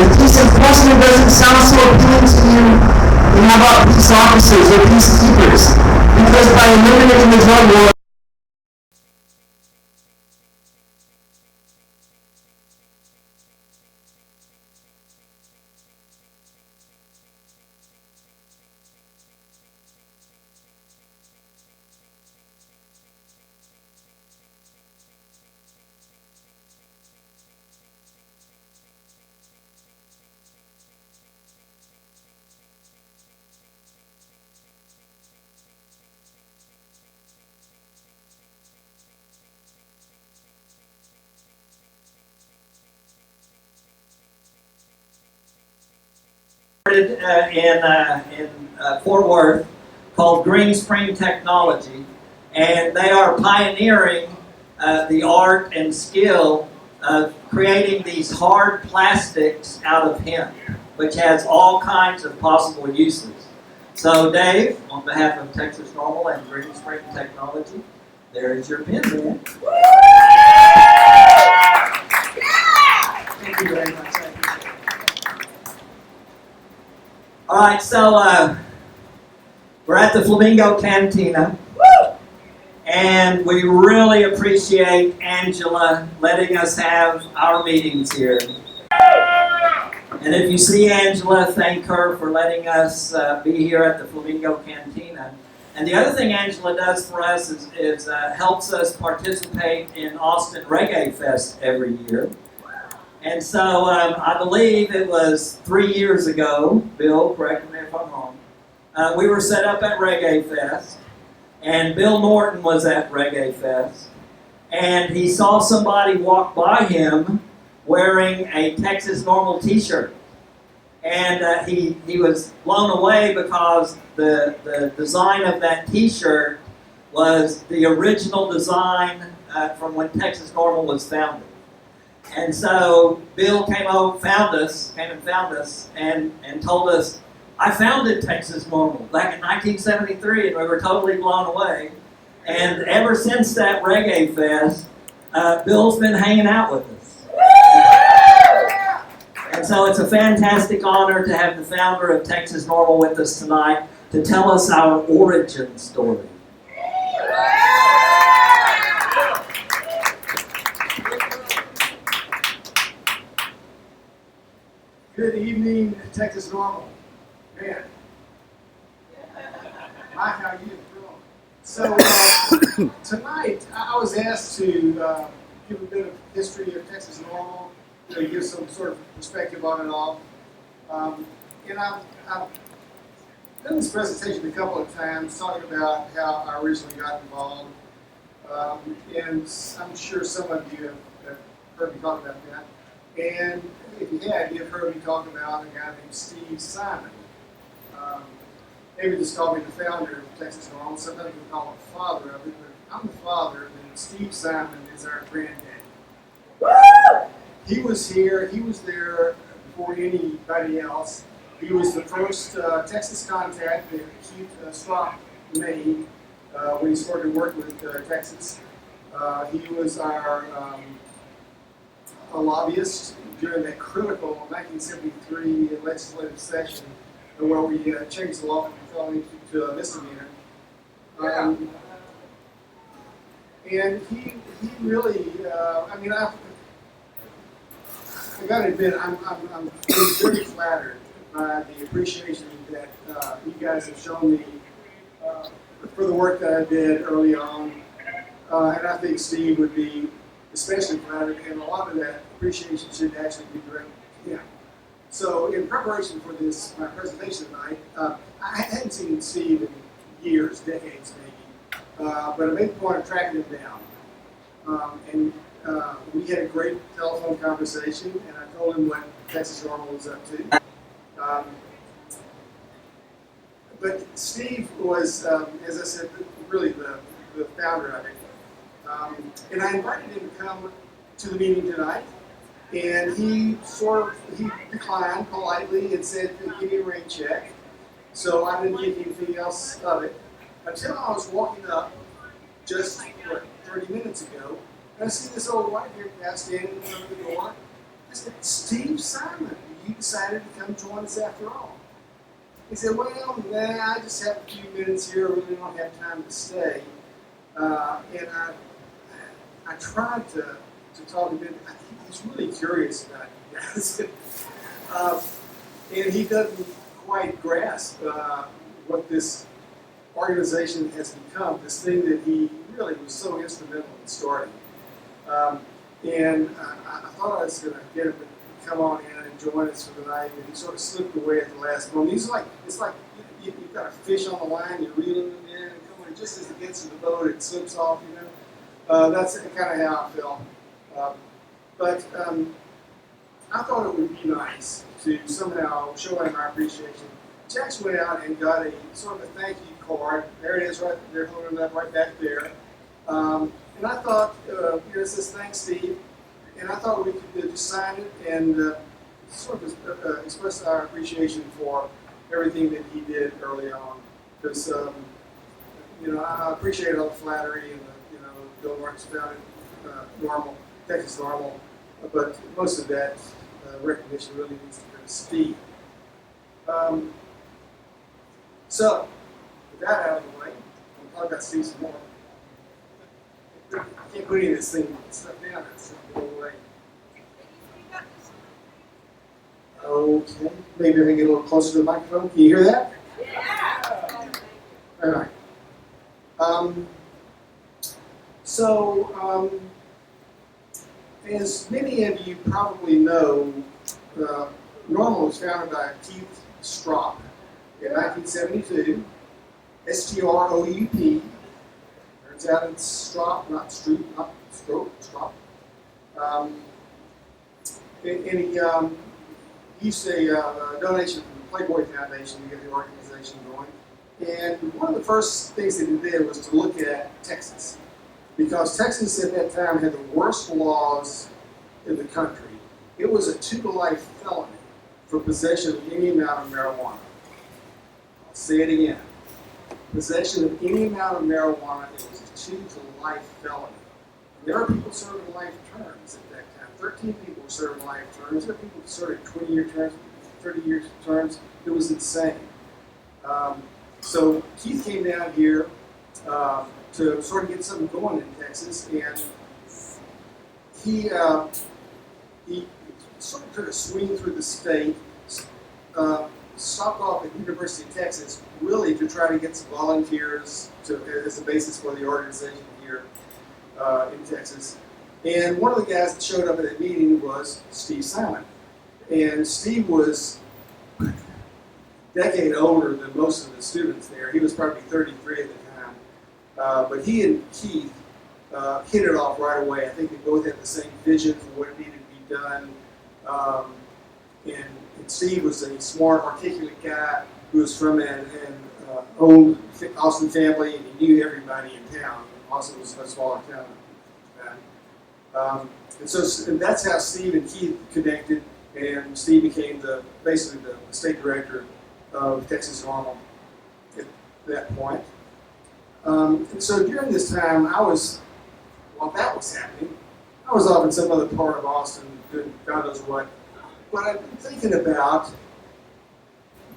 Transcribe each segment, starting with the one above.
If peace enforcement doesn't sound so appealing to you, then how about peace officers or peacekeepers? Because by eliminating the drug war, in Fort Worth called Green Spring Technology, and they are pioneering the art and skill of creating these hard plastics out of hemp, which has all kinds of possible uses. So Dave, on behalf of TXNORML and Green Spring Technology, there is your pin, man. Thank you very much. All right, so we're at the Flamingo Cantina, and we really appreciate Angela letting us have our meetings here. And if you see Angela, thank her for letting us be here at the Flamingo Cantina. And the other thing Angela does for us is helps us participate in Austin Reggae Fest every year. And so I believe it was 3 years ago, Bill, correct me if I'm wrong, we were set up at Reggae Fest, and Bill Norton was at Reggae Fest, and he saw somebody walk by him wearing a TXNORML t-shirt. And he was blown away because the design of that t-shirt was the original design from when TXNORML was founded. And so Bill came and found us, and told us, I founded TXNORML back in 1973, and we were totally blown away. And ever since that Reggae Fest, Bill's been hanging out with us. And so it's a fantastic honor to have the founder of TXNORML with us tonight to tell us our origin story. Good evening, TXNORML. Man, my, how you doing? So tonight, I was asked to give a bit of history of TXNORML, give some sort of perspective on it all. And I've done this presentation a couple of times, talking about how I originally got involved. And I'm sure some of you have heard me talk about that. And if you had, you've heard me talk about a guy named Steve Simon. Maybe just call me the founder of TXNORML. Sometimes we call him the father of it, but I'm the father, and Steve Simon is our granddaddy. He was here, he was there before anybody else. He was the first Texas contact that Keith Strock made when he started working with Texas. He was our a lobbyist during that critical 1973 legislative session where we changed the law from felony to a misdemeanor. And he really, I mean, I gotta admit, I'm very flattered by the appreciation that you guys have shown me for the work that I did early on. And I think Steve would be especially flattered, and a lot of that appreciation should actually be directed to him. So in preparation for this, my presentation tonight, I hadn't seen Steve in years, decades maybe, but I made the point of tracking him down. And we had a great telephone conversation, and I told him what TXNORML was up to. But Steve was, as I said, really the founder of it. And I invited him to come to the meeting tonight, and he declined politely and said, give me a rain check. So I didn't think anything else of it until I was walking up just, 30 minutes ago, and I see this old white-haired guy standing in front of the door. I said, Steve Simon, you decided to come join us after all. He said, well, nah, I just have a few minutes here. I really don't have time to stay. And I tried to talk a bit. He's really curious about you guys. And he doesn't quite grasp what this organization has become, this thing that he really was so instrumental in starting. And I thought I was going to get him to come on in and join us for the night, and he sort of slipped away at the last moment. It's like you've got a fish on the line, you're reeling them in, and come on, just as it gets in the boat, it slips off, you know. That's kind of how I felt. But I thought it would be nice to somehow show him our appreciation. Jax went out and got a sort of a thank you card. There it is, right there, holding it up right back there. And I thought, it says thanks, Steve. And I thought we could just sign it and sort of express our appreciation for everything that he did early on. Because, I appreciate all the flattery and Bill Marks founded TXNORML, but most of that recognition really needs to go to Steve. So, with that out of the way, we'll talk about Steve some more. I can't put any of this stuff down, it's go away. Okay, maybe I can get a little closer to the microphone. Can you hear that? Yeah. All right. As many of you probably know, NORML was founded by Keith Stroup in 1972. S-T-R-O-U-P. Turns out it's Stroup, not Stroop, not Stroop, Stroup. And he used a donation from the Playboy Foundation to get the organization going. And one of the first things that he did was to look at Texas. Because Texas at that time had the worst laws in the country. It was a 2-to-life felony for possession of any amount of marijuana. I'll say it again. Possession of any amount of marijuana, it was a 2-to-life felony. And there were people serving life terms at that time. 13 people were serving life terms. There were people serving 20-year terms, 30-year terms. It was insane. So Keith came down here to sort of get something going in Texas, and he sort of took a swing through the state, stopped off at the University of Texas, really to try to get some volunteers as a basis for the organization here in Texas. And one of the guys that showed up at that meeting was Steve Simon. And Steve was a decade older than most of the students there. He was probably 33 at the time. But he and Keith hit it off right away. I think they both had the same vision for what needed to be done. And Steve was a smart, articulate guy who was from an old Austin family, and he knew everybody in town. Austin was a smaller town. And that's how Steve and Keith connected, and Steve became basically the state director of TXNORML at that point. And so during this time, while that was happening, I was off in some other part of Austin doing God knows what. But I've been thinking about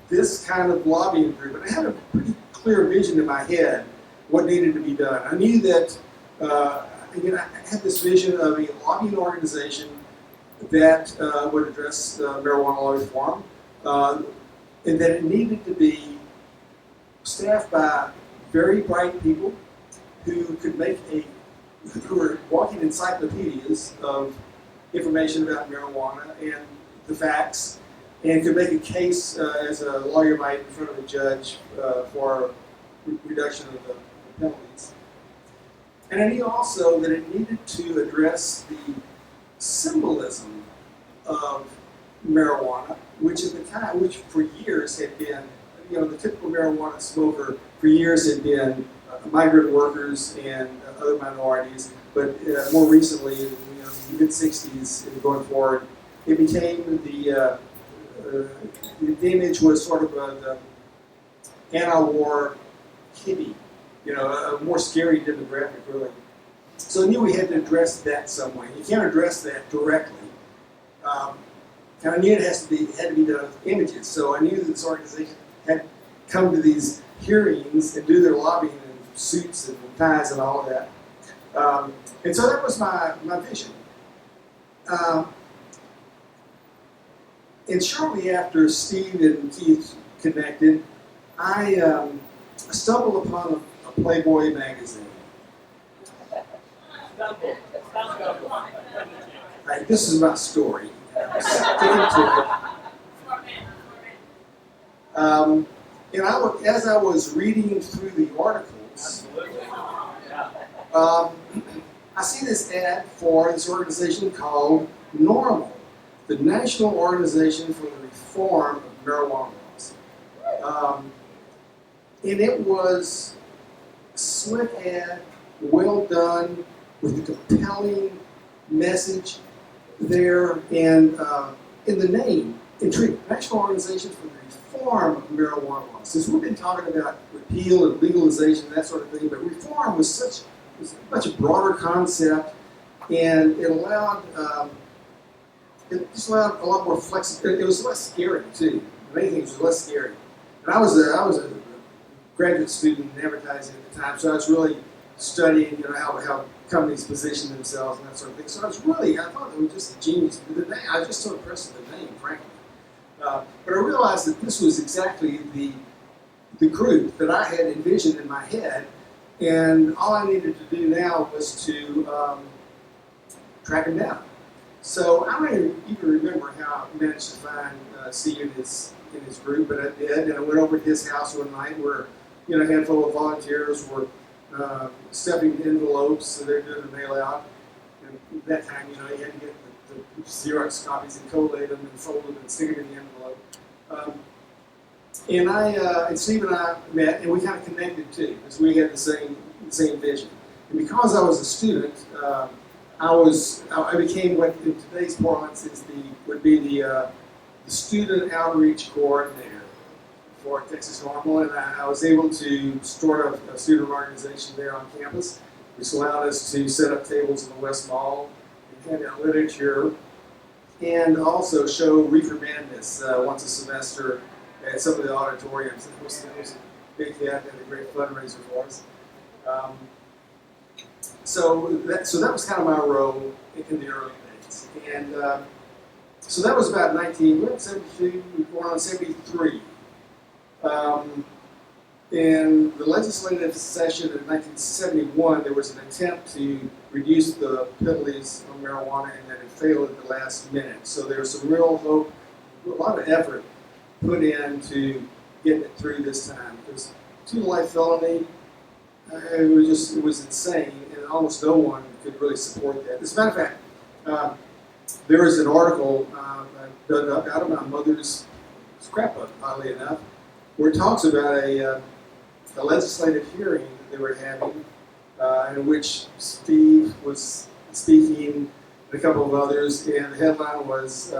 this kind of lobbying group, and I had a pretty clear vision in my head what needed to be done. I knew that I had this vision of a lobbying organization that would address marijuana law reform, and that it needed to be staffed by very bright people who were walking encyclopedias of information about marijuana and the facts, and could make a case as a lawyer might in front of a judge for reduction of the penalties. And I knew also that it needed to address the symbolism of marijuana, which for years had been, the typical marijuana smoker for years had been migrant workers and other minorities, but more recently, in the mid-60s and going forward, it became the image was sort of the anti-war hippie, a more scary demographic, really. So I knew we had to address that some way. You can't address that directly. And I knew it had to be done with images. So I knew that this organization had come to these hearings and do their lobbying in suits and ties and all of that. And so that was my vision. And shortly after Steve and Keith connected, I stumbled upon a Playboy magazine. Right, this is my story. I'm sticking to it. And as I was reading through the articles, I see this ad for this organization called TXNORML, the National Organization for the Reform of Marijuana Laws. And it was a slick ad, well done, with a compelling message there, and in the name, intriguing. National Organization for the Reform of Marijuana Laws. Since we've been talking about repeal and legalization, that sort of thing, but reform was much a broader concept, and it allowed a lot more flexibility. It was less scary too. Many things were less scary. And I was a graduate student in advertising at the time, so I was really studying, how companies position themselves and that sort of thing. So I thought it was just a genius. I was just so impressed with the name, frankly. But I realized that this was exactly the group that I had envisioned in my head, and all I needed to do now was to track him down. So I don't even remember how I managed to find Steve in his group, but I did, and I went over to his house one night where a handful of volunteers were stuffing envelopes, so they're doing the mail out. And at that time, you had to get the Xerox copies and collate them and fold them and stick them in the envelope. And Steve and I met, and we kind of connected too, because we had the same vision. And because I was a student, I became what in today's parlance would be the student outreach coordinator for TXNORML, and I was able to start a student organization there on campus, which allowed us to set up tables in the West Mall and hand out literature, and also show Reefer Madness once a semester at some of the auditoriums. It was a big hit and a great fundraiser for us. So that was kind of my role in the early days. And so that was about 1972, going on 73. In the legislative session in 1971, there was an attempt to reduce the penalties on marijuana, and then it failed at the last minute. So there was some real hope, a lot of effort put into getting it through this time, because 2-to-life felony, it was insane, and almost no one could really support that. As a matter of fact, there was an article dug up out of my mother's scrapbook, oddly enough, where it talks about a legislative hearing that they were having, in which Steve was speaking and a couple of others, and the headline was,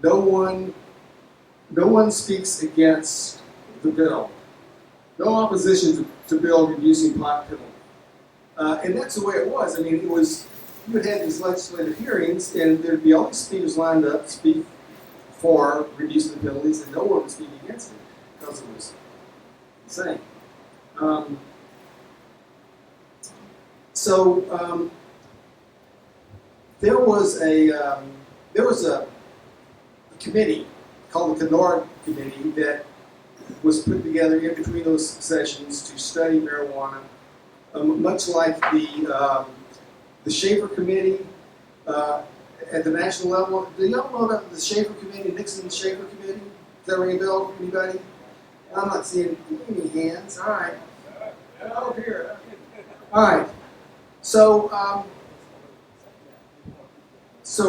no one speaks against the bill. No opposition to bill reducing pot penalty. And that's the way it was. I mean, you would have these legislative hearings, and there'd be all these speakers lined up to speak for reducing the penalties, and no one would speak against it because it was insane. There was a committee called the TXNORML committee that was put together in between those sessions to study marijuana, much like the Schaefer Committee at the national level. Do y'all know about the Schaefer Committee, Nixon's Schaefer Committee? Does that ring a bell for anybody? I'm not seeing any hands. All right. Over here. All right. So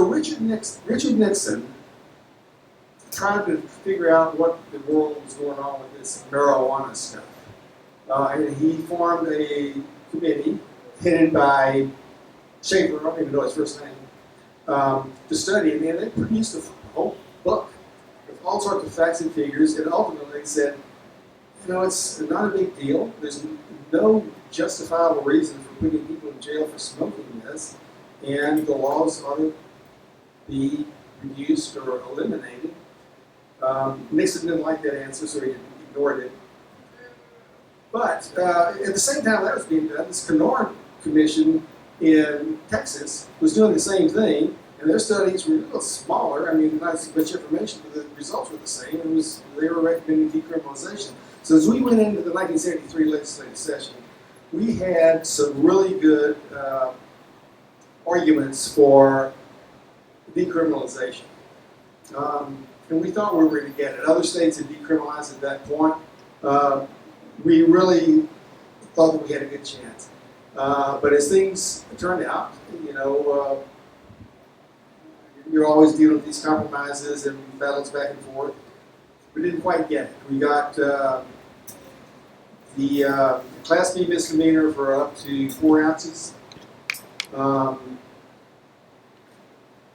Richard Nixon tried to figure out what the world was going on with this marijuana stuff. And he formed a committee headed by Schaefer, I don't even know his first name, to study it. And they produced a whole book with all sorts of facts and figures, and ultimately said, it's not a big deal. There's no justifiable reason for putting people in jail for smoking this, and the laws ought to be reduced or eliminated. Nixon didn't like that answer, so he ignored it. But at the same time that was being done, this TXNORML commission in Texas was doing the same thing, and their studies were a little smaller. I mean, not as much information, but the results were the same. They were recommending decriminalization. So as we went into the 1973 legislative session, we had some really good arguments for decriminalization. And we thought we were going to get it. Other states had decriminalized at that point. We really thought that we had a good chance. But as things turned out, you're always dealing with these compromises and battles back and forth. We didn't quite get it. We got the Class B misdemeanor for up to 4 ounces.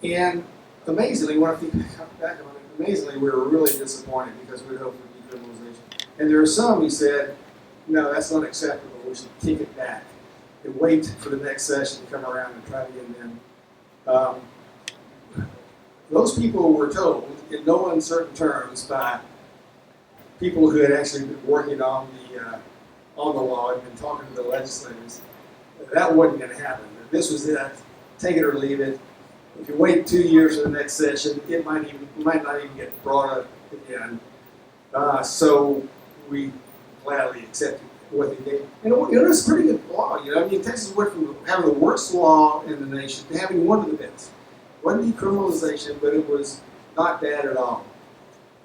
And amazingly, when I think back on it, amazingly, we were really disappointed because we hoped for decriminalization. And there are some who said, no, that's not acceptable. We should kick it back and wait for the next session to come around and try it again then. Those people were told in no uncertain terms by people who had actually been working on the law and been talking to the legislators that wasn't going to happen. This was it. Take it or leave it. If you wait 2 years for the next session, it might not even get brought up again. So we gladly accepted what they did. And it was a pretty good law. I mean, Texas went from having the worst law in the nation to having one of the best. It wasn't decriminalization, but it was not bad at all.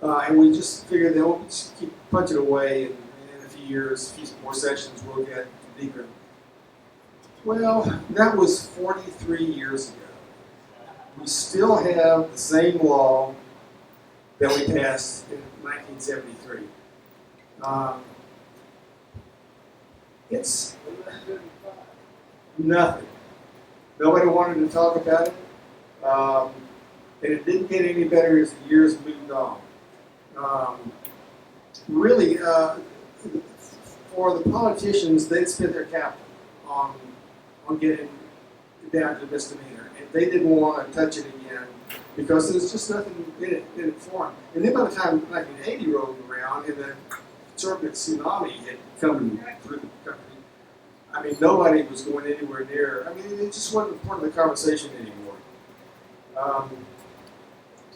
And we just figured that we'll just keep punching away, and in a few years, a few more sessions, we'll get to decrim. Well, that was 43 years ago. We still have the same law that we passed in 1973. It's nothing. Nobody wanted to talk about it. And it didn't get any better as the years moved on. Really, for the politicians, they'd spent their capital on getting it down to misdemeanor. And they didn't want to touch it again because there's just nothing in it for them. And then by the time 1980 rolled around and the conservative tsunami had come through the country, I mean, nobody was going anywhere near. I mean, it just wasn't part of the conversation anymore.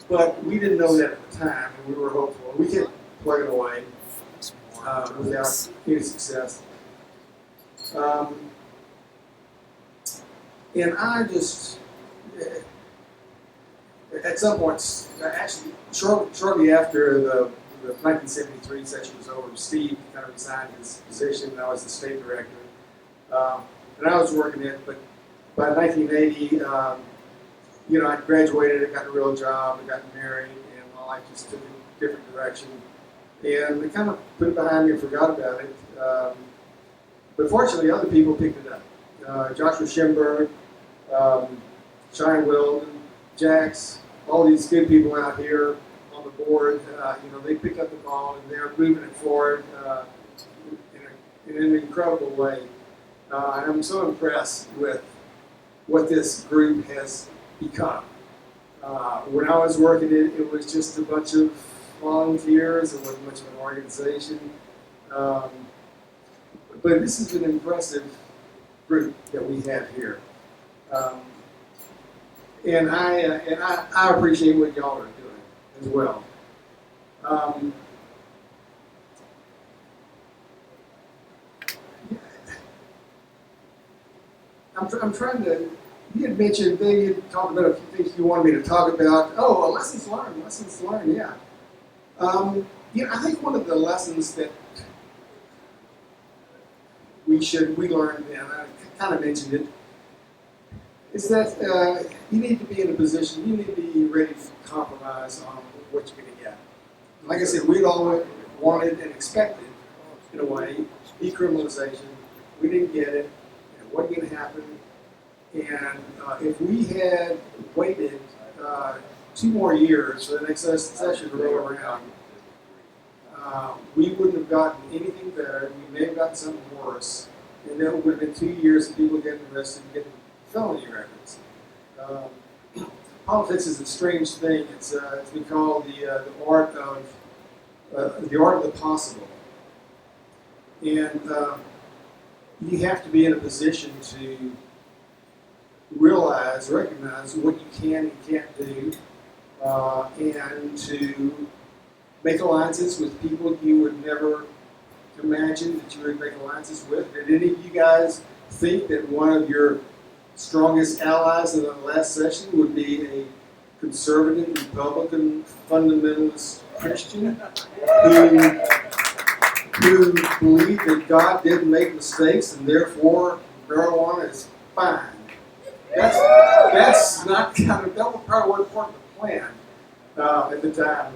But we didn't know that at the time, and we were hopeful. We kept plugging away without any success. And I just, at some point, actually, shortly after the 1973 session was over, Steve kind of resigned his position, and I was the state director. And I was working it, but by 1980, I graduated, I got a real job, I got married, and my life just took a different direction. And they kind of put it behind me and forgot about it. But fortunately, other people picked it up. Joshua Schimberg, Shine Weldon, Jax, all these good people out here on the board, they picked up the ball and they're moving it forward in an incredible way. And I'm so impressed with what this group has become. When I was working it was just a bunch of volunteers. It wasn't much of an organization. But this is an impressive group that we have here. And I appreciate what y'all are doing as well. I'm trying to. You had mentioned, Dave, you had talked about a few things you wanted me to talk about. Oh, lessons learned, yeah. I think one of the lessons that we learned, and I kind of mentioned it, is that you need to be in a position, you need to be ready to compromise on what you're going to get. Like I said, we'd all wanted and expected, in a way, decriminalization. We didn't get it. It wasn't going to happen. And if we had waited 2 more years for the next session to roll around, we wouldn't have gotten anything better. We may have gotten something worse. And then it would have been 2 years of people getting arrested and getting felony records. politics is a strange thing. It's been called the art of the possible, and you have to be in a position to recognize what you can and can't do, and to make alliances with people you would never imagine that you would make alliances with. Did any of you guys think that one of your strongest allies in the last session would be a conservative, Republican, fundamentalist Christian who believed that God didn't make mistakes and therefore marijuana is fine? That's not kind of, that was probably wasn't part of the plan at the time.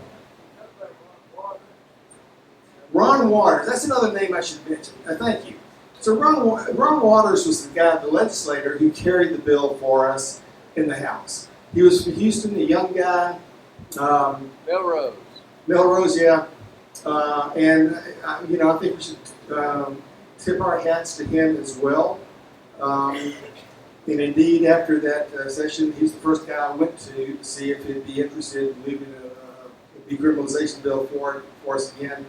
Ron Waters, that's another name I should mention. Thank you. So Ron Waters was the legislator who carried the bill for us in the House. He was from Houston, a young guy. Melrose, yeah. And I think we should tip our hats to him as well. And indeed, after that session, he's the first guy I went to see if he'd be interested in moving a decriminalization bill for us again.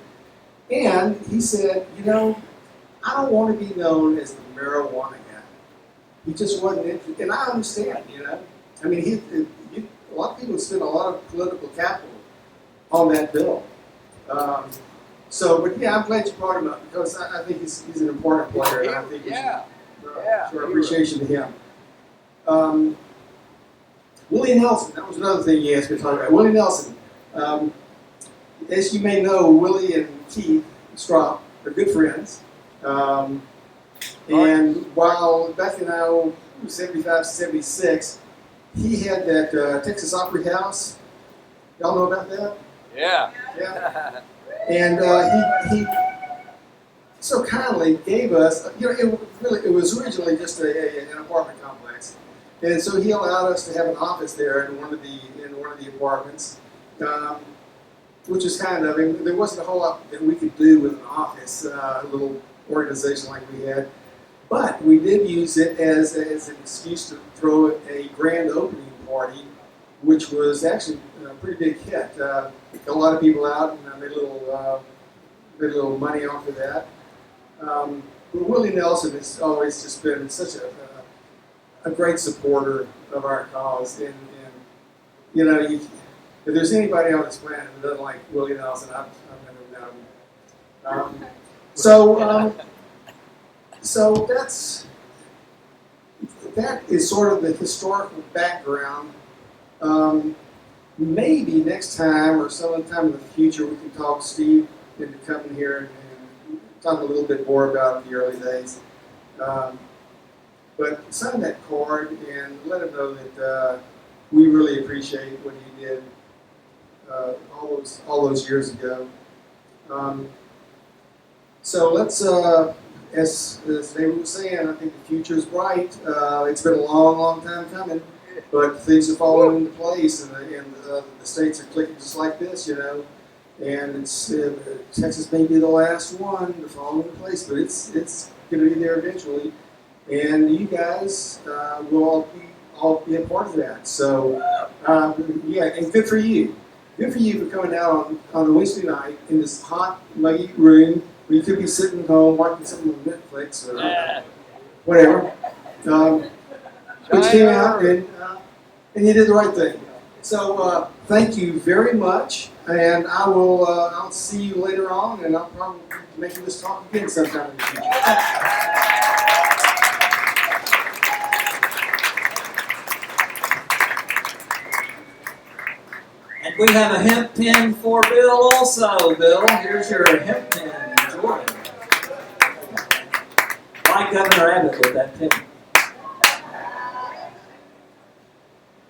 And he said, I don't want to be known as the marijuana guy. He just wasn't interested. And I understand, I mean, a lot of people spend a lot of political capital on that bill. But yeah, I'm glad you brought him up because I think he's an important player. And I think we should show our appreciation to him. Willie Nelson, that was another thing you asked me to talk about. Willie Nelson. As you may know, Willie and Keith Strop are good friends. And while back in 75, 76, he had that Texas Opry House. Y'all know about that? Yeah. Yeah. And he so kindly gave us, it was originally just an apartment complex. And so he allowed us to have an office there in one of the apartments. Which is kind of, there wasn't a whole lot that we could do with an office, a little organization like we had. But we did use it as an excuse to throw a grand opening party, which was actually a pretty big hit. Got a lot of people out and made a little money off of that. But Willie Nelson has always just been such a great supporter of our cause. And if there's anybody on this planet who doesn't like Willie Nelson, I've never known him. So that is sort of the historical background. Maybe next time or sometime in the future we can talk Steve into coming here and talk a little bit more about the early days. But sign that card and let him know that we really appreciate what he did all those years ago. So let's, as David was saying, I think the future is bright. It's been a long time coming, but things are falling into place, and the states are clicking just like this, And it's Texas may be the last one to fall into place, but it's going to be there eventually, and you guys will all be a part of that. So yeah, and good for you. Good for you for coming out on a Wednesday night in this hot, muggy room where you could be sitting home watching something on Netflix or whatever. But you came out and you did the right thing. So thank you very much, and I'll see you later on, and I'll probably be making this talk again sometime in the future. And we have a hemp pin for Bill also. Bill, here's your hemp pin. Enjoy. Like Governor Abbott with that pin.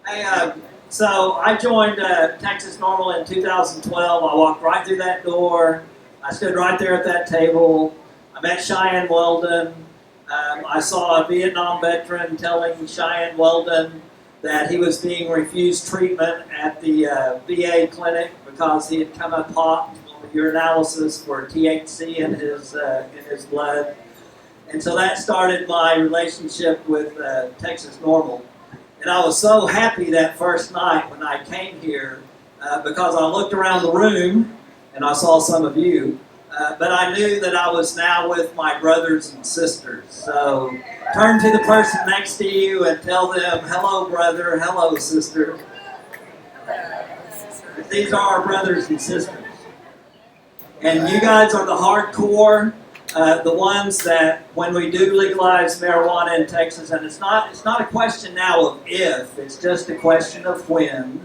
Hey, so I joined TXNORML in 2012. I walked right through that door. I stood right there at that table. I met Cheyenne Weldon. I saw a Vietnam veteran telling Cheyenne Weldon that he was being refused treatment at the VA clinic because he had come up hot on the urinalysis for THC in his blood. And so that started my relationship with TXNORML. And I was so happy that first night when I came here because I looked around the room and I saw some of you, but I knew that I was now with my brothers and sisters. So turn to the person next to you and tell them, hello brother, hello sister. These are our brothers and sisters. And you guys are the hardcore, the ones that when we do legalize marijuana in Texas, and it's not a question now of if, it's just a question of when.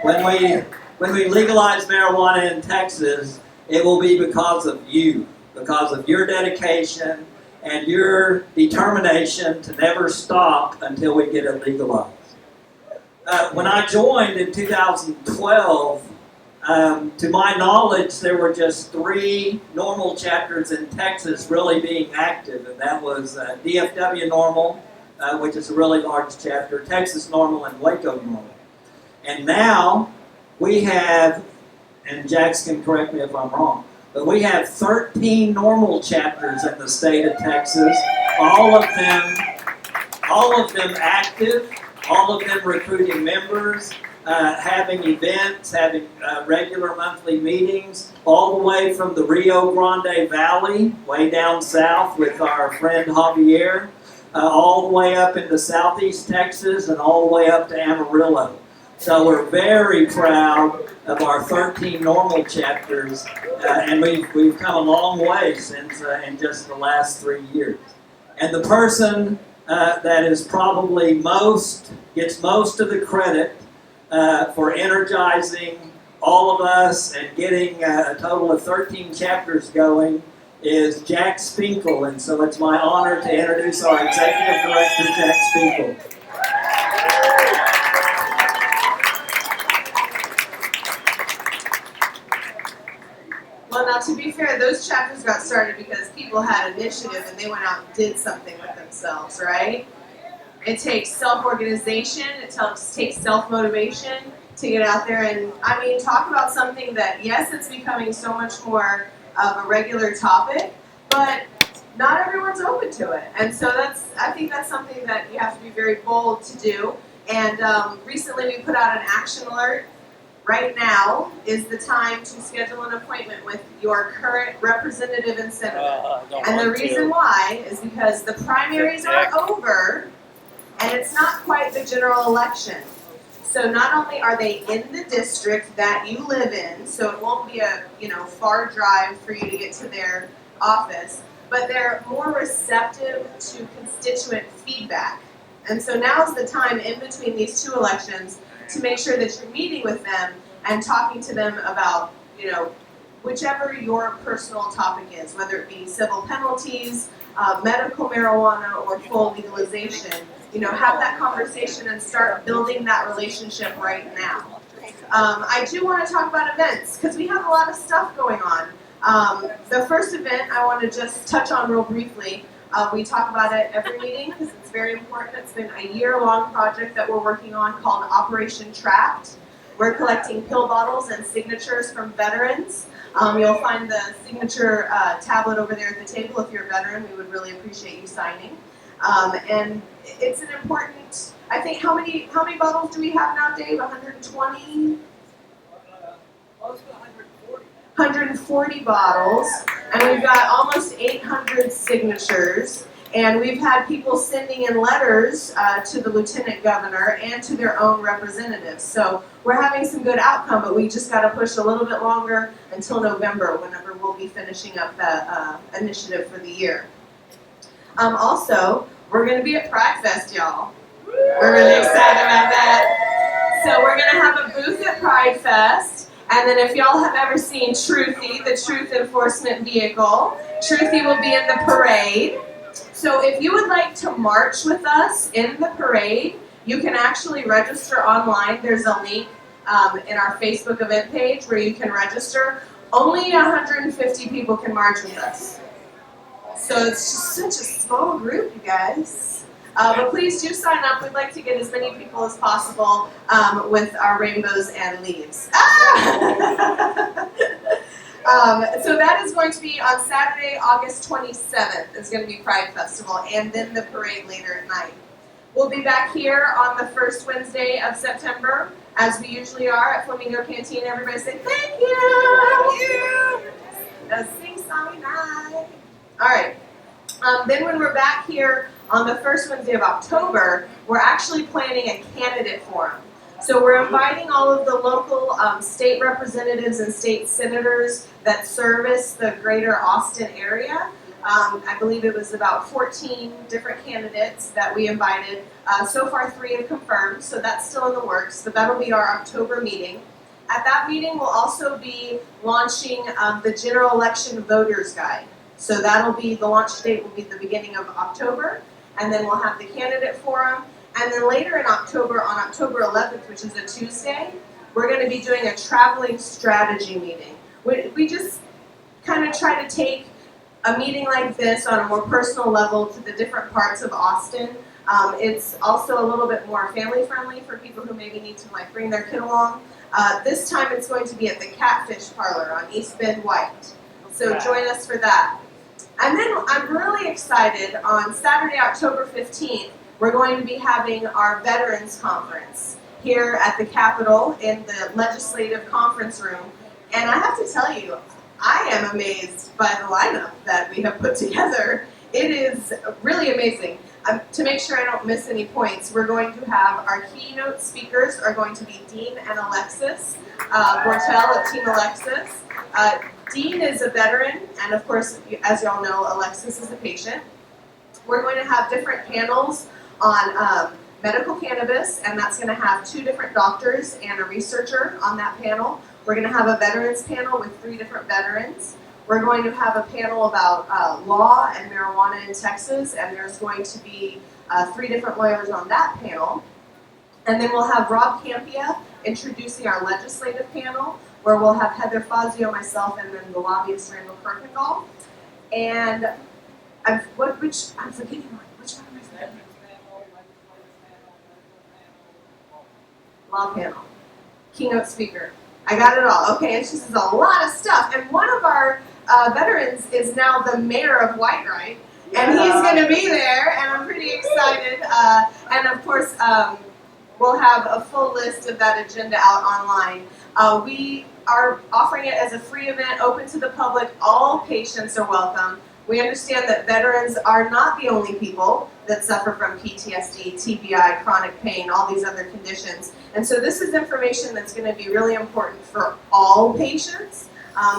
When we legalize marijuana in Texas, it will be because of you, because of your dedication and your determination to never stop until we get it legalized. When I joined in 2012, to my knowledge, there were just 3 NORML chapters in Texas really being active, and that was DFW NORML, which is a really large chapter, Texas NORML, and Waco NORML. And now we have, and Jax can correct me if I'm wrong, but we have 13 NORML chapters in the state of Texas, all of them active, all of them recruiting members, having events, having regular monthly meetings, all the way from the Rio Grande Valley, way down south with our friend Javier, all the way up into southeast Texas and all the way up to Amarillo. So we're very proud of our 13 NORML chapters, and we've come a long way since in just the last 3 years. And the person that is probably gets most of the credit for energizing all of us and getting a total of 13 chapters going is Jack Spinkle. And so it's my honor to introduce our Executive Director, Jack Spinkle. Well, now to be fair, those chapters got started because people had initiative and they went out and did something with themselves, right? It takes self-organization, it takes self-motivation to get out there and, talk about something that, yes, it's becoming so much more of a regular topic, but not everyone's open to it. And so I think that's something that you have to be very bold to do. And recently we put out an action alert. Right now is the time to schedule an appointment with your current representative and senator. And the reason why is because the primaries are over, and it's not quite the general election. So not only are they in the district that you live in, so it won't be a far drive for you to get to their office, but they're more receptive to constituent feedback. And so now's the time in between these 2 elections to make sure that you're meeting with them and talking to them about, whichever your personal topic is, whether it be civil penalties, medical marijuana, or full legalization. Have that conversation and start building that relationship right now. I do want to talk about events because we have a lot of stuff going on. The first event I want to just touch on real briefly. We talk about it every meeting because it's very important. It's been a year-long project that we're working on called Operation Trapped. We're collecting pill bottles and signatures from veterans. You'll find the signature tablet over there at the table. If you're a veteran, we would really appreciate you signing. And it's an important, I think, how many bottles do we have now, Dave? 120? 140 bottles, and we've got almost 800 signatures, and we've had people sending in letters to the lieutenant governor and to their own representatives. So we're having some good outcome, but we just got to push a little bit longer until November, whenever we'll be finishing up the initiative for the year. Also, we're going to be at Pride Fest, y'all. We're really excited about that. So we're going to have a booth at Pride Fest. And then if y'all have ever seen Truthy, the Truth Enforcement Vehicle, Truthy will be in the parade. So if you would like to march with us in the parade, you can actually register online. There's a link in our Facebook event page where you can register. Only 150 people can march with us. So it's just such a small group, you guys. But please do sign up. We'd like to get as many people as possible with our rainbows and leaves. So that is going to be on Saturday, August 27th. It's going to be Pride Festival, and then the parade later at night. We'll be back here on the first Wednesday of September, as we usually are at Flamingo Canteen. Everybody say thank you. A sing-songy night. All right. Then when we're back here on the first Wednesday of October, we're actually planning a candidate forum. So we're inviting all of the local state representatives and state senators that service the greater Austin area. I believe it was about 14 different candidates that we invited. So far 3 have confirmed, so that's still in the works, but that'll be our October meeting. At that meeting, we'll also be launching the general election voters guide. So that'll be, the launch date will be the beginning of October, and then we'll have the candidate forum. And then later in October, on October 11th, which is a Tuesday, we're going to be doing a traveling strategy meeting. We just kind of try to take a meeting like this on a more personal level to the different parts of Austin. It's also a little bit more family friendly for people who maybe need to like bring their kid along. This time it's going to be at the Catfish Parlor on East Bend White. So join us for that. And then I'm really excited, on Saturday, October 15th, we're going to be having our Veterans Conference here at the Capitol in the Legislative Conference Room. And I have to tell you, I am amazed by the lineup that we have put together. It is really amazing. To make sure I don't miss any points, we're going to have our keynote speakers are going to be Dean and Alexis Bortel of Team Alexis. Dean is a veteran, and of course, as y'all know, Alexis is a patient. We're going to have different panels on medical cannabis, and that's going to have 2 different doctors and a researcher on that panel. We're going to have a veterans panel with 3 different veterans. We're going to have a panel about law and marijuana in Texas, and there's going to be 3 different lawyers on that panel. And then we'll have Rob Campia introducing our legislative panel, where we'll have Heather Fazio, myself, and then the lobbyist Randall Kirkendall. And I'm forgetting one. Which one am I forgetting? Law panel. Keynote speaker. I got it all. Okay, it's just a lot of stuff. And one of our veterans is now the mayor of Whitewright, and he's going to be there, and I'm pretty excited. And of course, we'll have a full list of that agenda out online. We are offering it as a free event, open to the public. All patients are welcome. We understand that veterans are not the only people that suffer from PTSD, TBI, chronic pain, all these other conditions. And so this is information that's going to be really important for all patients.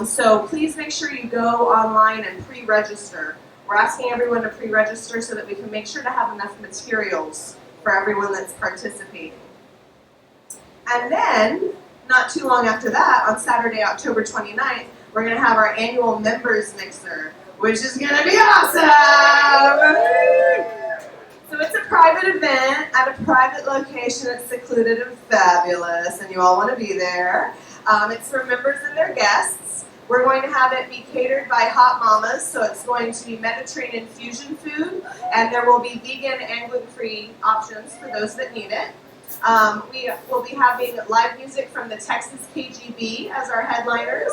So please make sure you go online and pre-register. We're asking everyone to pre-register so that we can make sure to have enough materials for everyone that's participating. And then, not too long after that, on Saturday, October 29th, we're going to have our annual members mixer, which is going to be awesome! So it's a private event at a private location that's secluded and fabulous, and you all want to be there. It's for members and their guests. We're going to have it be catered by Hot Mamas, so it's going to be Mediterranean fusion food, and there will be vegan and gluten-free options for those that need it. We will be having live music from the Texas KGB as our headliners.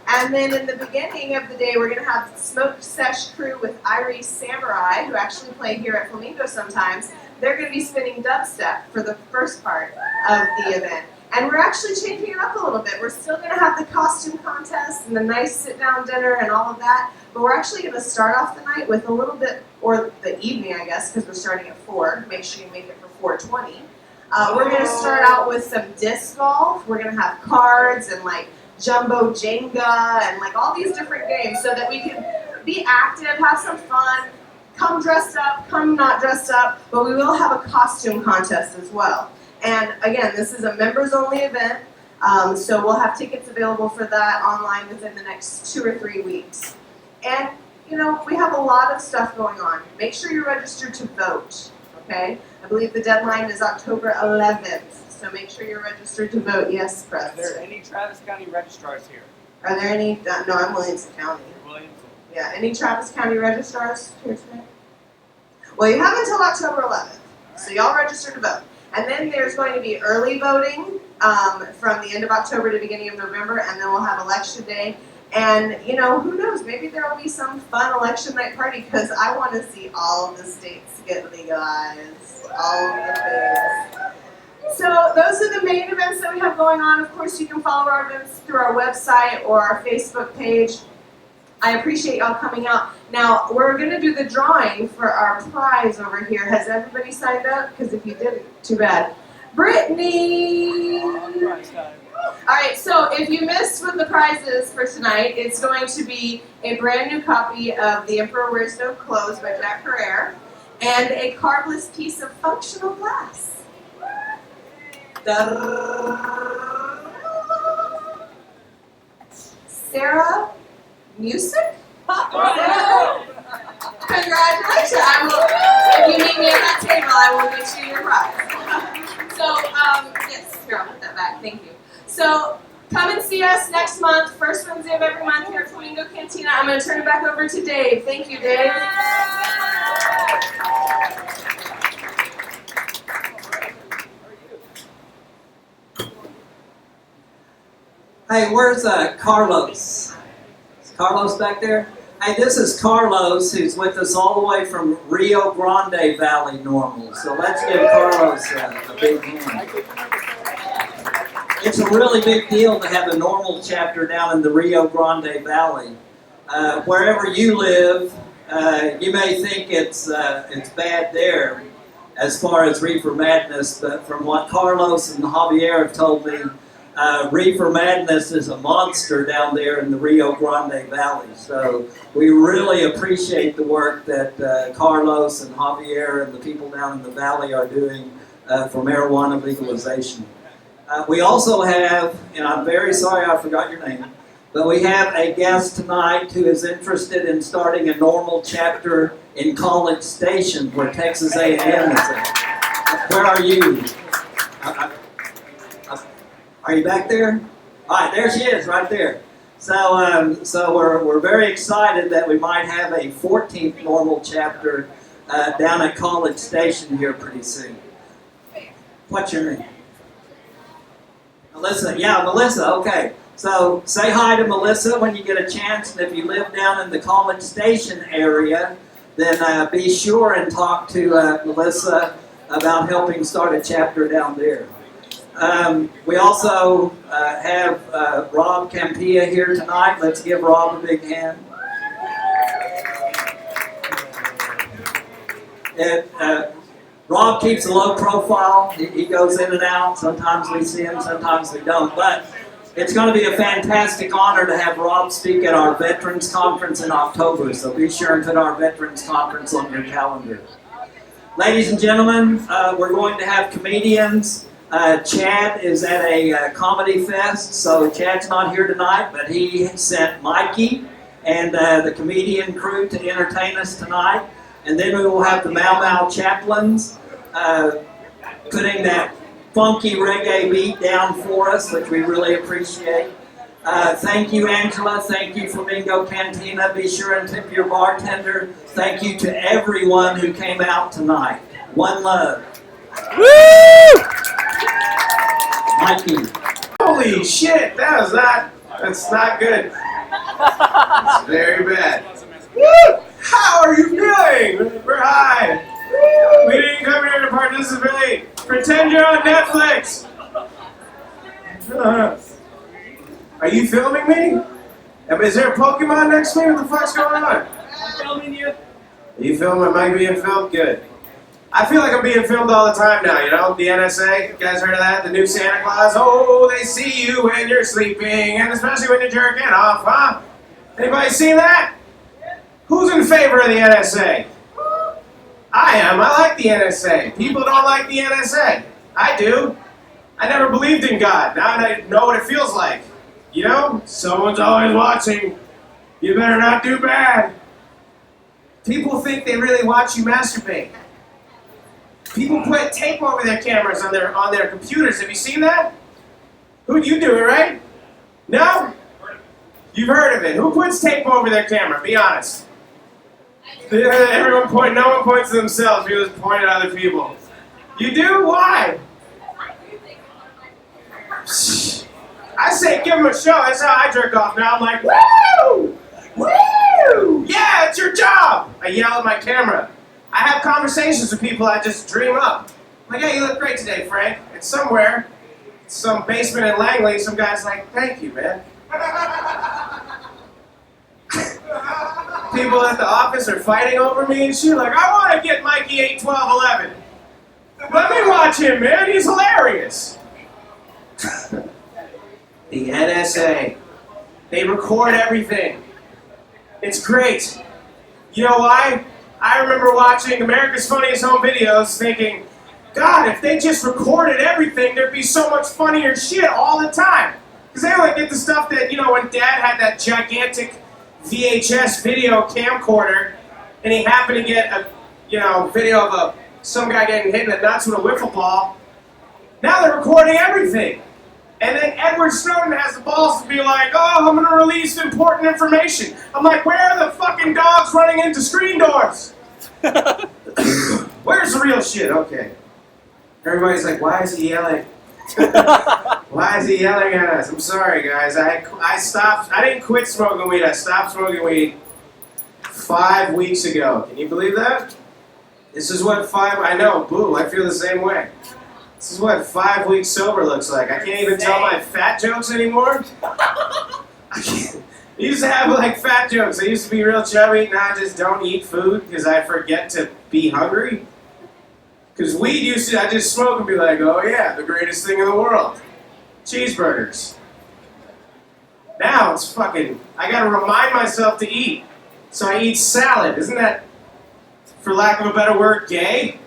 And then in the beginning of the day, we're going to have Smoke Sesh Crew with Irie Samurai, who actually play here at Flamingo sometimes. They're going to be spinning dubstep for the first part of the event. And we're actually changing it up a little bit. We're still going to have the costume contest and the nice sit-down dinner and all of that. But we're actually going to start off the night with a little bit, or the evening, I guess, because we're starting at 4. Make sure you make it for 4:20. We're going to start out with some disc golf. We're going to have cards and like jumbo Jenga and like all these different games so that we can be active, have some fun, come dressed up, come not dressed up, but we will have a costume contest as well. And again, this is a members-only event, so we'll have tickets available for that online within the next 2 or 3 weeks. And, you know, we have a lot of stuff going on. Make sure you're registered to vote, okay? I believe the deadline is October 11th, so make sure you're registered to vote. Yes, Press. Are there any Travis County registrars here? Are there any? No, I'm Williamson County. Williamson. Yeah, any Travis County registrars here today? Well, you have until October 11th, so y'all register to vote. And then there's going to be early voting from the end of October to beginning of November, and then we'll have election day. And, you know, who knows, maybe there will be some fun election night party because I want to see all of the states get legalized, all of the things. So those are the main events that we have going on. Of course, you can follow our events through our website or our Facebook page. I appreciate y'all coming out. Now, we're going to do the drawing for our prize over here. Has everybody signed up? Because if you didn't, too bad. Brittany! Alright, so if you missed what the prize is for tonight, it's going to be a brand new copy of The Emperor Wears No Clothes by Jack Herrera and a carbless piece of functional glass. Sarah Music? Congratulations! If you meet me at that table, I will get you your prize. So, yes, here, I'll put that back. Thank you. So, come and see us next month, first Wednesday of every month here at Flamingo Cantina. I'm going to turn it back over to Dave. Thank you, Dave. Hey, where's Carlos? Is Carlos back there? Hey, this is Carlos, who's with us all the way from Rio Grande Valley Normal. So let's give Carlos a big hand. It's a really big deal to have a normal chapter down in the Rio Grande Valley. Wherever you live, you may think it's bad there as far as Reefer Madness, but from what Carlos and Javier have told me, Reefer Madness is a monster down there in the Rio Grande Valley. So we really appreciate the work that Carlos and Javier and the people down in the valley are doing for marijuana legalization. We also have, and I'm very sorry I forgot your name, but we have a guest tonight who is interested in starting a normal chapter in College Station where Texas A&M is at. Where are you? Are you back there? All right, there she is, right there. So we're very excited that we might have a 14th normal chapter down at College Station here pretty soon. What's your name? Melissa. Yeah, Melissa. Okay. So say hi to Melissa when you get a chance, and if you live down in the College Station area, then be sure and talk to Melissa about helping start a chapter down there. We also have Rob Campia here tonight. Let's give Rob a big hand. Rob keeps a low profile. He goes in and out. Sometimes we see him, sometimes we don't. But it's going to be a fantastic honor to have Rob speak at our Veterans Conference in October. So be sure and put our Veterans Conference on your calendar. Ladies and gentlemen, we're going to have comedians. Chad is at a comedy fest, so Chad's not here tonight, but he sent Mikey and the comedian crew to entertain us tonight. And then we will have the Mau Mau Chaplains putting that funky reggae beat down for us, which we really appreciate. Thank you, Angela. Thank you, Flamingo Cantina. Be sure and tip your bartender. Thank you to everyone who came out tonight. One love. Woo! Mikey. Holy shit, that's not good. It's very bad. Woo! How are you feeling? We're high. We didn't come here to participate. Pretend you're on Netflix. Are you filming me? Is there a Pokemon next to me? What the fuck's going on? I'm filming you. Are you filming? Am I being filmed? Good. I feel like I'm being filmed all the time now, you know? The NSA, you guys heard of that? The new Santa Claus? Oh, they see you when you're sleeping, and especially when you're jerking off, huh? Anybody seen that? Who's in favor of the NSA? I am. I like the NSA. People don't like the NSA. I do. I never believed in God. Now I know what it feels like. You know? Someone's always watching. You better not do bad. People think they really watch you masturbate. People put tape over their cameras on their computers. Have you seen that? You do it, right? No? You've heard of it. Who puts tape over their camera? Be honest. No one points to themselves. People just point at other people. You do? Why? I say give them a show. That's how I jerk off now. I'm like, woo! Woo! Woo! Yeah, it's your job! I yell at my camera. I have conversations with people I just dream up. I'm like, hey, you look great today, Frank. And somewhere, some basement in Langley, some guy's like, thank you, man. People at the office are fighting over me and shit, like, I want to get Mikey 8, 12, 11. Let me watch him, man. He's hilarious. The NSA. They record everything. It's great. You know why? I remember watching America's Funniest Home Videos thinking, God, if they just recorded everything, there'd be so much funnier shit all the time. Because they only get the stuff that, you know, when Dad had that gigantic VHS video camcorder, and he happened to get a, you know, video of some guy getting hit in the nuts with a wiffle ball. Now they're recording everything. And then Edward Snowden has the balls to be like, oh, I'm gonna release important information. I'm like, where are the fucking dogs running into screen doors? Where's the real shit? Okay. Everybody's like, why is he yelling? Why is he yelling at us? I'm sorry, guys. I didn't quit smoking weed. I stopped smoking weed 5 weeks ago. Can you believe that? This is what I know, boo, I feel the same way. This is what 5 weeks sober looks like. I can't even tell my fat jokes anymore. I used to have like fat jokes. I used to be real chubby. Now I just don't eat food because I forget to be hungry. Because weed used to, I just smoke and be like, oh yeah, the greatest thing in the world. Cheeseburgers. Now it's fucking, I gotta remind myself to eat. So I eat salad. Isn't that, for lack of a better word, gay?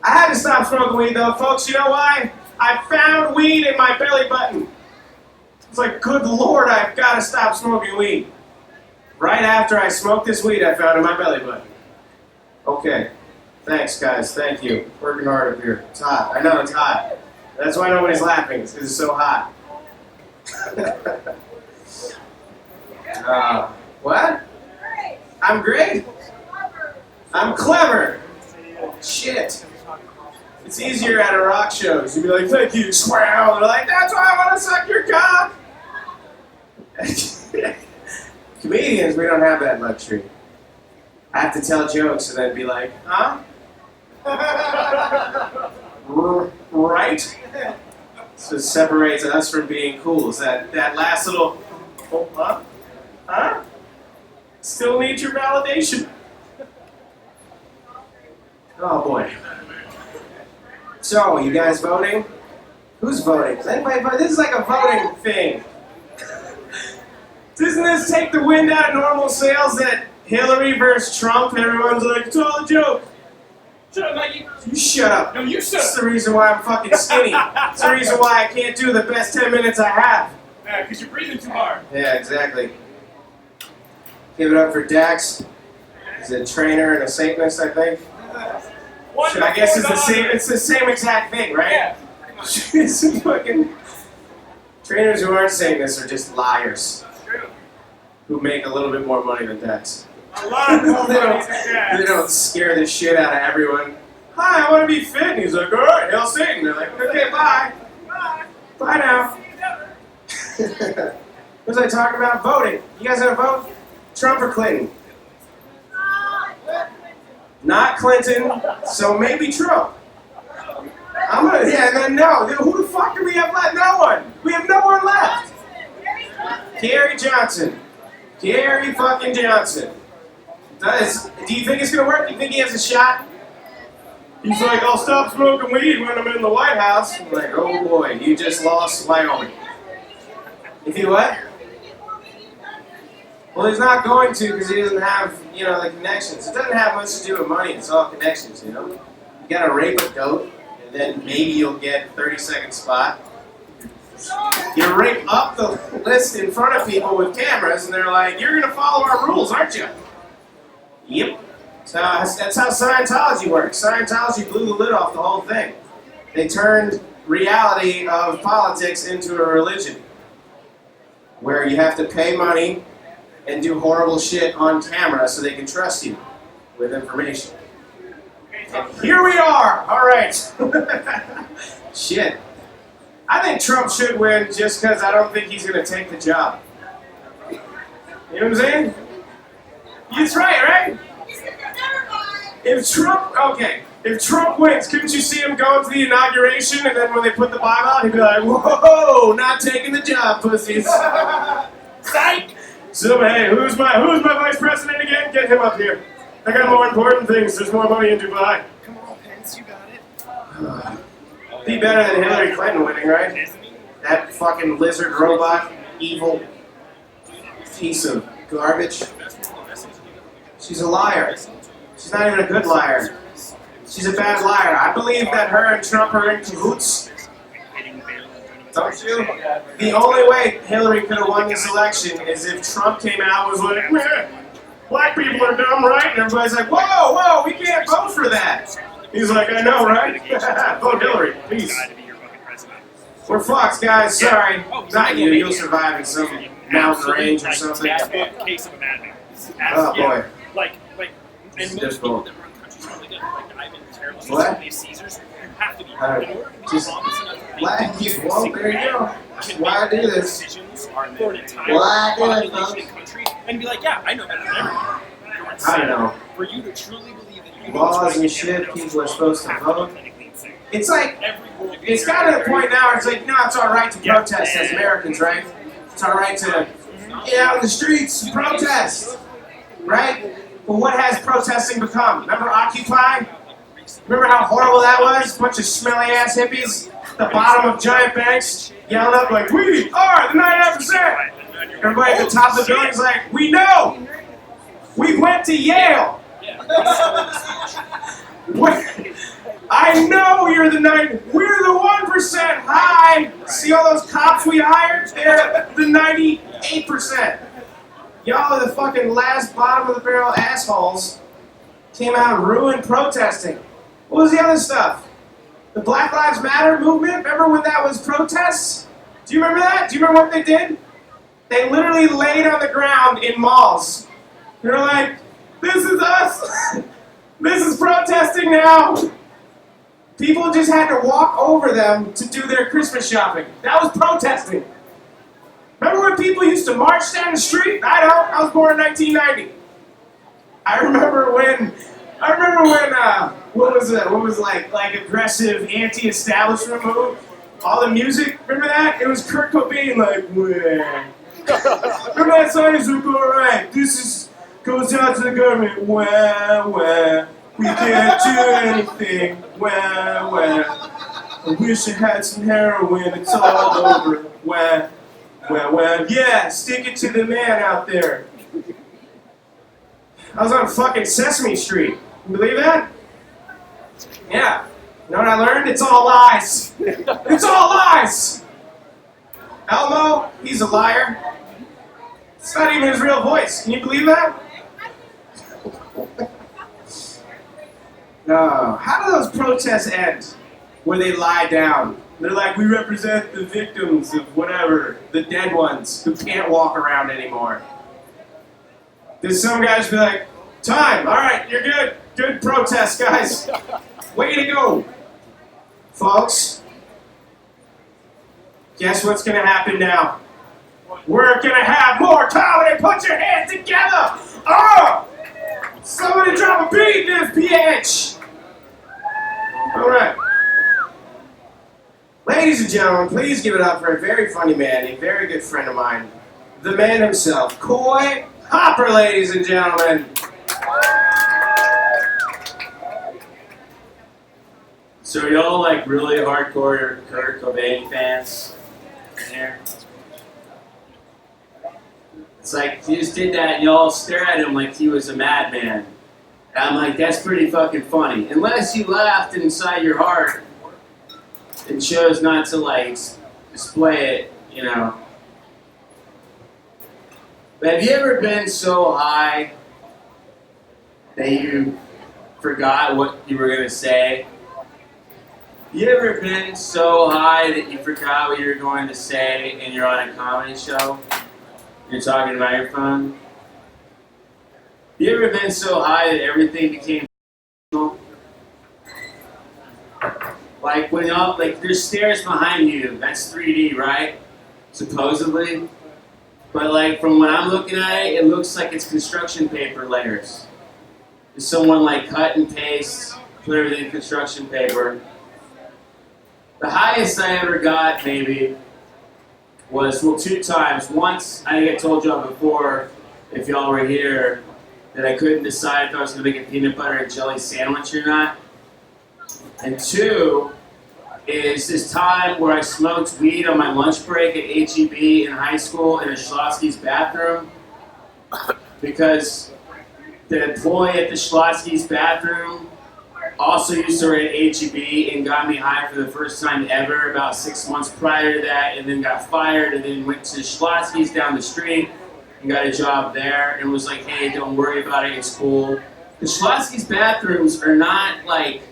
I had to stop smoking weed though, folks. You know why? I found weed in my belly button. It's like, good Lord, I've got to stop smoking weed. Right after I smoked this weed I found in my belly button. Okay. Thanks, guys. Thank you. Working hard up here. It's hot. I know it's hot. That's why nobody's laughing. It's because it's so hot. What? I'm great? I'm clever. Shit. It's easier at a rock shows. You'd be like, thank you, squirrel. They're like, that's why I want to suck your cock. Comedians, we don't have that luxury. I have to tell jokes and then be like, huh? Right? So it separates us from being cool. Is that last little, oh, huh? Huh? Still need your validation. Oh boy. So, you guys voting? Who's voting? Does anybody vote? This is like a voting thing. Doesn't this take the wind out of normal sales that Hillary versus Trump, everyone's like, it's all a joke. Shut up, Mikey. You shut up. No, you shut up. That's the reason why I'm fucking skinny. That's the reason why I can't do the best 10 minutes I have. Yeah, because you're breathing too hard. Yeah, exactly. Give it up for Dax. He's a trainer and a Satanist, I think. I guess it's the same exact thing, right? Yeah. It's fucking trainers who aren't Satanists are just liars True. who make a little bit more money than Dax. A lot more They money than that. They don't scare the shit out of everyone. Hi, I want to be fit. And he's like, all right, hail Satan. They're like, okay, bye. Bye. Bye now. See you never. What was I talking about? Voting. You guys gonna vote? Trump or Clinton? Not Clinton, so maybe Trump. No. Who the fuck do we have left? No one. We have no one left. Gary Johnson. Gary fucking Johnson. Do you think it's gonna work? Do you think he has a shot? He's like, I'll stop smoking weed when I'm in the White House. I'm like, oh boy, you just lost Wyoming. If you what? Well, he's not going to because he doesn't have, the connections. It doesn't have much to do with money. It's all connections, You gotta rape a goat, and then maybe you'll get a 30-second spot. You rape up the list in front of people with cameras, and they're like, you're gonna follow our rules, aren't you? Yep. So that's how Scientology works. Scientology blew the lid off the whole thing. They turned reality of politics into a religion, where you have to pay money and do horrible shit on camera so they can trust you with information. And here we are! Alright. Shit. I think Trump should win just because I don't think he's going to take the job. You know what I'm saying? That's right? If Trump wins, couldn't you see him going to the inauguration and then when they put the Bible out, he'd be like, whoa, not taking the job, pussies. Psych! So, hey, who's my vice president again? Get him up here. I got more important things. There's more money in Dubai. Come on, Pence, you got it. Be better than Hillary Clinton winning, right? That fucking lizard robot, evil piece of garbage. She's a liar. She's not even a good liar. She's a bad liar. I believe that her and Trump are in cahoots. Don't you? The only way Hillary could have won this election is if Trump came out and was like, meh, black people are dumb, right? And everybody's like, whoa, we can't vote for that. He's like, I know, right? Vote Hillary, please. We're fucked, guys. Sorry. Not you. You'll survive in some mountain range or something. Case of a madman. Oh, boy. And most people that run countries probably good. Like, I've been terrible. What? These Caesars, you have to be. Alright. In order to be Just honest enough to think black people. Well, there you go. That's why I do this. decisions for an entire Why I do it, population and country and be like, yeah, I know better than everyone. You're insane. I don't know. For you to truly believe that you Laws know and shit, people are supposed to vote. clinically insane. It's like, Every world it's leader, gotten to the every- point now where it's like, no, it's alright to protest as Americans, right? It's alright to get out in the streets and protest, right? But what has protesting become? Remember Occupy? Remember how horrible that was? Bunch of smelly ass hippies at the bottom of giant banks yelling up like, we are the 99%! Everybody at the top of the building's like, we know! We went to Yale! I know you're the 9. We're the 1%. Hi. See all those cops we hired? They're the 98%. Y'all are the fucking last bottom of the barrel assholes. Came out and ruined protesting. What was the other stuff? The Black Lives Matter movement? Remember when that was protests? Do you remember that? Do you remember what they did? They literally laid on the ground in malls. They're like, this is us. This is protesting now. People just had to walk over them to do their Christmas shopping. That was protesting. Remember when people used to march down the street? I don't. I was born in 1990. I remember when what was like aggressive anti-establishment move? All the music, remember that? It was Kurt Cobain like, wah. Remember that song? It's like, alright, goes out to the government, wah, wah. We can't do anything, wah, wah. I wish I had some heroin, it's all over, wah, wah, wah. Yeah, stick it to the man out there. I was on fucking Sesame Street. You believe that? Yeah. You know what I learned? It's all lies. It's all lies. Elmo, he's a liar. It's not even his real voice. Can you believe that? No. How do those protests end? Where they lie down. They're like, we represent the victims of whatever, the dead ones who can't walk around anymore. Does some guys be like, time, all right, you're good. Good protest, guys. Way to go. Folks, guess what's going to happen now? We're going to have more comedy. Put your hands together. Oh! Somebody drop a beat in this bitch. All right. Ladies and gentlemen, please give it up for a very funny man, a very good friend of mine, the man himself, Coy Hopper, ladies and gentlemen. So are y'all like really hardcore Kurt Cobain fans in here? It's like he just did that and y'all stare at him like he was a madman. And I'm like, that's pretty fucking funny. Unless you laughed inside your heart and chose not to like display it, you know. But have you ever been so high that you forgot what you were gonna say? You ever been so high that you forgot what you were going to say and you're on a comedy show? You're talking about your phone? You ever been so high that everything became well, Like when y'all, like there's stairs behind you, that's 3D, right? Supposedly. But like from when I'm looking at it, it looks like it's construction paper layers. Is someone like cut and paste, put everything in construction paper. The highest I ever got maybe was, well, 2 times. Once, I think I told y'all before, if y'all were here, that I couldn't decide if I was gonna make a peanut butter and jelly sandwich or not. And 2 is this time where I smoked weed on my lunch break at HEB in high school in a Schlotsky's bathroom, because the employee at the Schlotsky's bathroom also used to work at HEB and got me high for the first time ever about 6 months prior to that, and then got fired, and then went to Schlotsky's down the street and got a job there, and was like, hey, don't worry about it, it's cool. The Schlotsky's bathrooms are not like